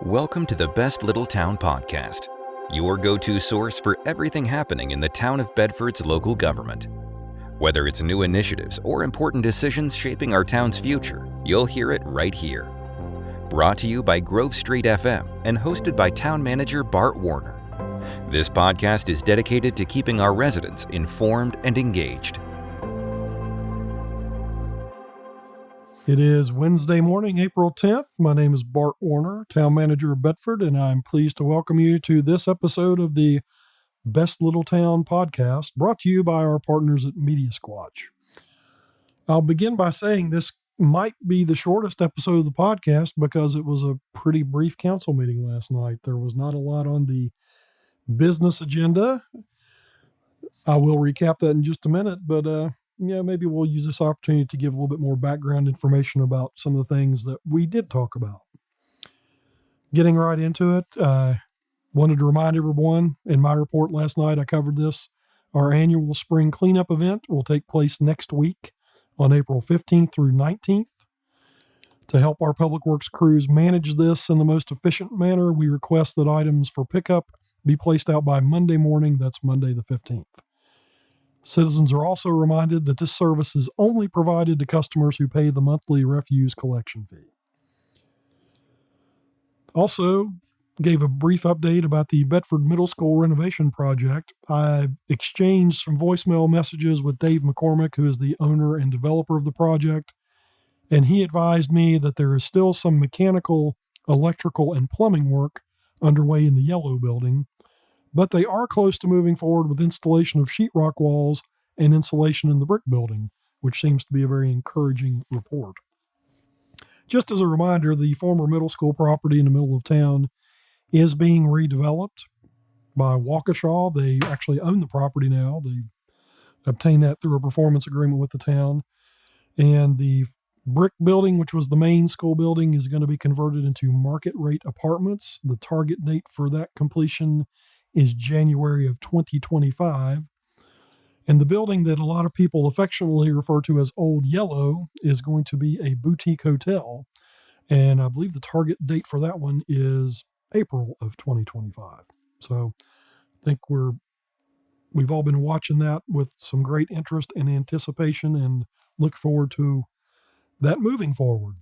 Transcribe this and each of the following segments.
Welcome to the Best Little Town podcast, your go-to source for everything happening in the town of Bedford's local government. Whether it's new initiatives or important decisions shaping our town's future, you'll hear it right here. Brought to you by Grove Street FM and hosted by Town Manager Bart Warner. This podcast is dedicated to keeping our residents informed and engaged. It is Wednesday morning, April 10th. My name is Bart Warner, Town Manager of Bedford, and I'm pleased to welcome you to this episode of the Best Little Town podcast, brought to you by our partners at Media Squatch. I'll begin by saying this might be the shortest episode of the podcast because it was a pretty brief council meeting last night. There was not a lot on the business agenda. I will recap that in just a minute, but maybe we'll use this opportunity to give a little bit more background information about some of the things that we did talk about. Getting right into it, wanted to remind everyone, in my report last night, I covered this. Our annual spring cleanup event will take place next week on April 15th through 19th. To help our public works crews manage this in the most efficient manner, we request that items for pickup be placed out by Monday morning. That's Monday the 15th. Citizens are also reminded that this service is only provided to customers who pay the monthly refuse collection fee. Also, gave a brief update about the Bedford Middle School renovation project. I exchanged some voicemail messages with Dave McCormick, who is the owner and developer of the project, and he advised me that there is still some mechanical, electrical, and plumbing work underway in the yellow building, but they are close to moving forward with installation of sheetrock walls and insulation in the brick building, which seems to be a very encouraging report. Just as a reminder, the former middle school property in the middle of town is being redeveloped by Waukesha. They actually own the property now. They obtained that through a performance agreement with the town. And the brick building, which was the main school building, is going to be converted into market rate apartments. The target date for that completion is January of 2025. And the building that a lot of people affectionately refer to as Old Yellow is going to be a boutique hotel. And I believe the target date for that one is April of 2025. So I think we've all been watching that with some great interest and anticipation and look forward to that moving forward.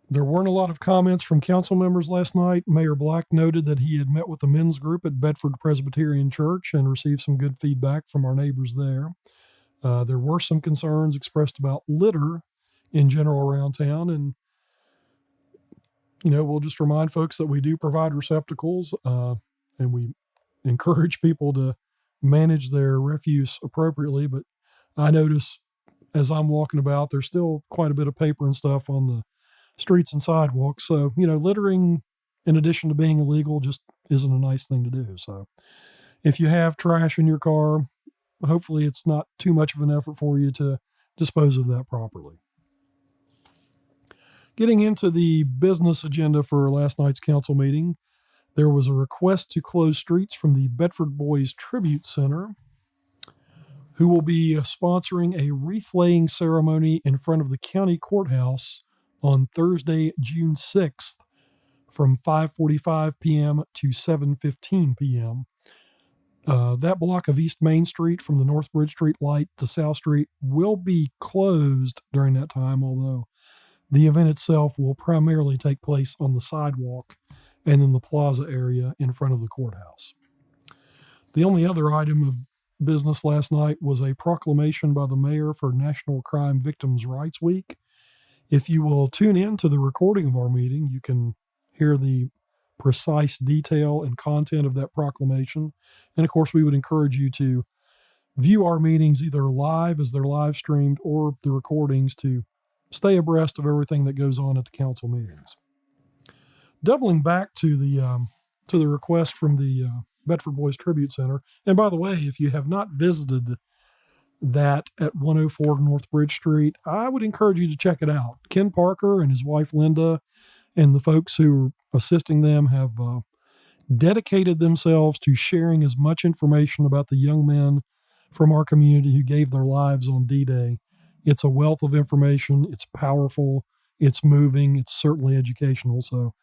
There weren't a lot of comments from council members last night. Mayor Black noted that he had met with the men's group at Bedford Presbyterian Church and received some good feedback from our neighbors there. There were some concerns expressed about litter in general around town, and we'll just remind folks that we do provide receptacles, and we encourage people to manage their refuse appropriately. But I notice as I'm walking about, there's still quite a bit of paper and stuff on the streets and sidewalks. So, littering, in addition to being illegal, just isn't a nice thing to do. So if you have trash in your car, hopefully it's not too much of an effort for you to dispose of that properly. Getting into the business agenda for last night's council meeting, there was a request to close streets from the Bedford Boys Tribute Center, who will be sponsoring a wreath-laying ceremony in front of the county courthouse on Thursday, June 6th, from 5:45 p.m. to 7:15 p.m. That block of East Main Street from the North Bridge Street light to South Street will be closed during that time, although the event itself will primarily take place on the sidewalk and in the plaza area in front of the courthouse. The only other item of business last night was a proclamation by the mayor for National Crime Victims' Rights Week. If you will tune in to the recording of our meeting, you can hear the precise detail and content of that proclamation. And of course, we would encourage you to view our meetings either live as they're live streamed or the recordings to stay abreast of everything that goes on at the council meetings. Doubling back to the request from the Bedford Boys Tribute Center. And by the way, if you have not visited that at 104 North Bridge Street, I would encourage you to check it out. Ken Parker and his wife Linda and the folks who are assisting them have dedicated themselves to sharing as much information about the young men from our community who gave their lives on D-Day. It's a wealth of information. It's powerful. It's moving. It's certainly educational. So,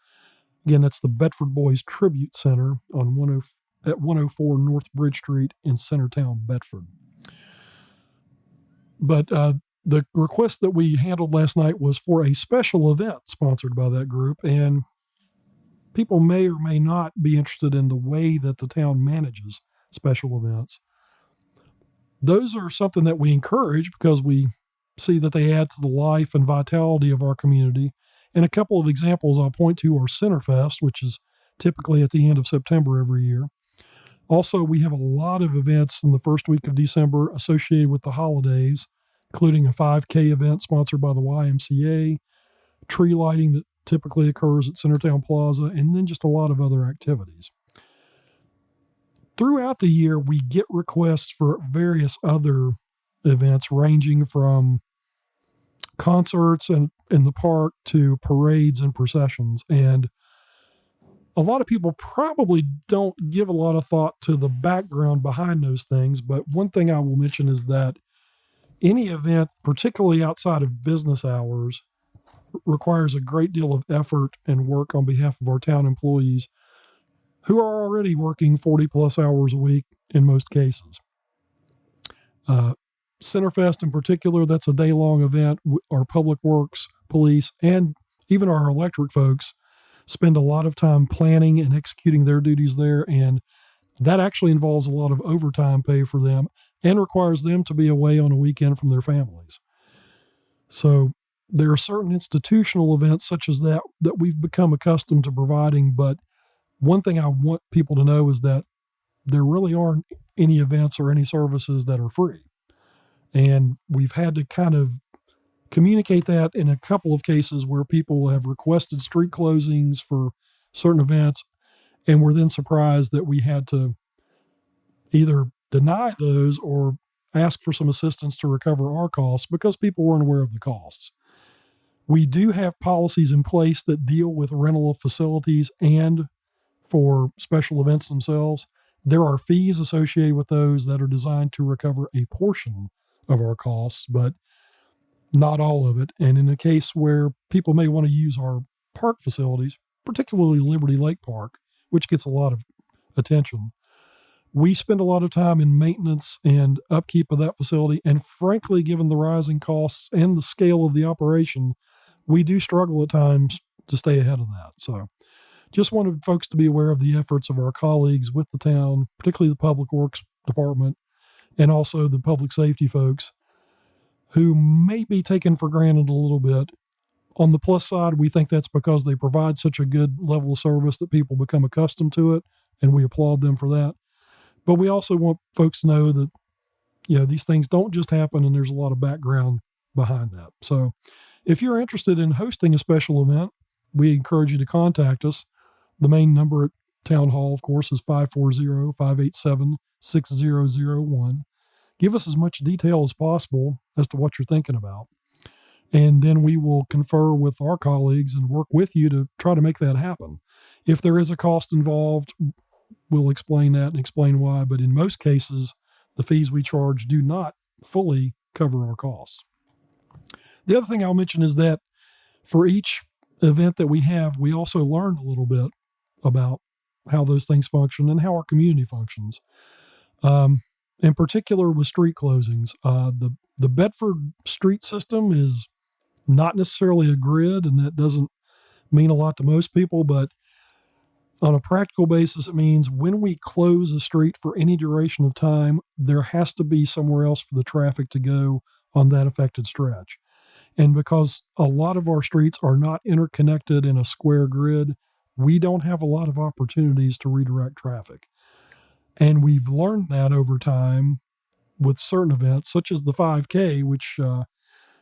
again, that's the Bedford Boys Tribute Center on 104 North Bridge Street in Centertown, Bedford. But the request that we handled last night was for a special event sponsored by that group, and people may or may not be interested in the way that the town manages special events. Those are something that we encourage because we see that they add to the life and vitality of our community. And a couple of examples I'll point to are Centerfest, which is typically at the end of September every year. Also, we have a lot of events in the first week of December associated with the holidays, including a 5K event sponsored by the YMCA, tree lighting that typically occurs at Centertown Plaza, and then just a lot of other activities. Throughout the year, we get requests for various other events ranging from concerts in the park to parades and processions. And a lot of people probably don't give a lot of thought to the background behind those things. But one thing I will mention is that any event, particularly outside of business hours, requires a great deal of effort and work on behalf of our town employees who are already working 40 plus hours a week in most cases. Centerfest in particular, that's a day-long event. Our public works, police, and even our electric folks spend a lot of time planning and executing their duties there, and that actually involves a lot of overtime pay for them and requires them to be away on a weekend from their families. So there are certain institutional events such as that we've become accustomed to providing, but one thing I want people to know is that there really aren't any events or any services that are free. And we've had to kind of communicate that in a couple of cases where people have requested street closings for certain events, and we're then surprised that we had to either deny those or ask for some assistance to recover our costs because people weren't aware of the costs. We do have policies in place that deal with rental of facilities and for special events themselves. There are fees associated with those that are designed to recover a portion of our costs, but not all of it. And in a case where people may want to use our park facilities, particularly Liberty Lake Park, which gets a lot of attention, we spend a lot of time in maintenance and upkeep of that facility. And frankly, given the rising costs and the scale of the operation, we do struggle at times to stay ahead of that. So just wanted folks to be aware of the efforts of our colleagues with the town, particularly the Public Works Department, and also the public safety folks who may be taken for granted a little bit. On the plus side, we think that's because they provide such a good level of service that people become accustomed to it, and we applaud them for that. But we also want folks to know that, these things don't just happen, and there's a lot of background behind that. So if you're interested in hosting a special event, we encourage you to contact us. The main number at Town Hall, of course, is 540-587-6001. Give us as much detail as possible as to what you're thinking about. And then we will confer with our colleagues and work with you to try to make that happen. If there is a cost involved, we'll explain that and explain why. But in most cases, the fees we charge do not fully cover our costs. The other thing I'll mention is that for each event that we have, we also learn a little bit about how those things function and how our community functions. In particular with street closings, the Bedford street system is not necessarily a grid, and that doesn't mean a lot to most people, but on a practical basis, it means when we close a street for any duration of time, there has to be somewhere else for the traffic to go on that affected stretch. And because a lot of our streets are not interconnected in a square grid, we don't have a lot of opportunities to redirect traffic. And we've learned that over time with certain events, such as the 5K, which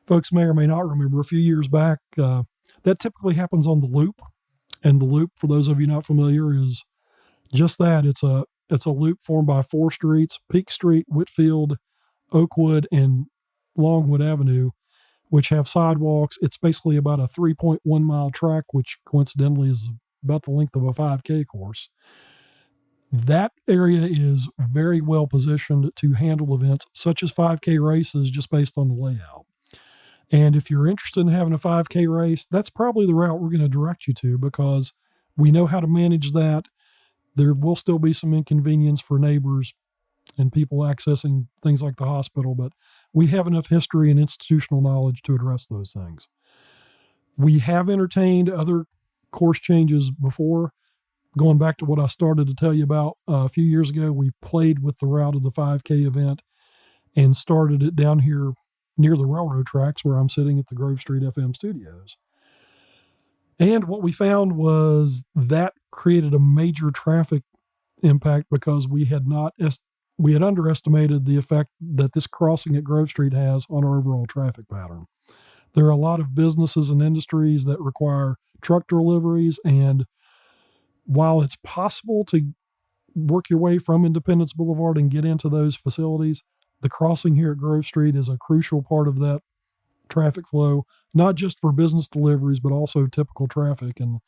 folks may or may not remember a few years back. That typically happens on the Loop. And the Loop, for those of you not familiar, is just that. It's a loop formed by 4 streets, Peak Street, Whitfield, Oakwood, and Longwood Avenue, which have sidewalks. It's basically about a 3.1 mile track, which coincidentally is about the length of a 5K course. That area is very well positioned to handle events such as 5K races just based on the layout. And if you're interested in having a 5K race, that's probably the route we're going to direct you to, because we know how to manage that. There will still be some inconvenience for neighbors and people accessing things like the hospital, but we have enough history and institutional knowledge to address those things. We have entertained other course changes before. Going back to what I started to tell you about a few years ago, we played with the route of the 5K event and started it down here near the railroad tracks where I'm sitting at the Grove Street FM studios. And what we found was that created a major traffic impact, because we had underestimated the effect that this crossing at Grove Street has on our overall traffic pattern. There are a lot of businesses and industries that require truck deliveries, and while it's possible to work your way from Independence Boulevard and get into those facilities, the crossing here at Grove Street is a crucial part of that traffic flow, not just for business deliveries, but also typical traffic. And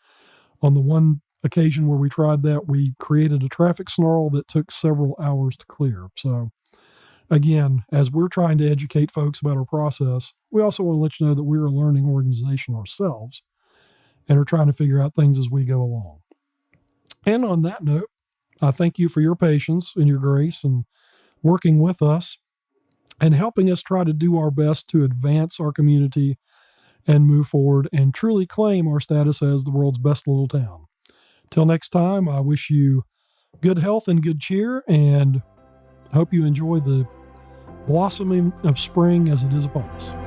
on the one occasion where we tried that, we created a traffic snarl that took several hours to clear. So again, as we're trying to educate folks about our process, we also want to let you know that we're a learning organization ourselves and are trying to figure out things as we go along. And on that note, I thank you for your patience and your grace and working with us and helping us try to do our best to advance our community and move forward and truly claim our status as the world's best little town. Till next time, I wish you good health and good cheer, and hope you enjoy the blossoming of spring as it is upon us.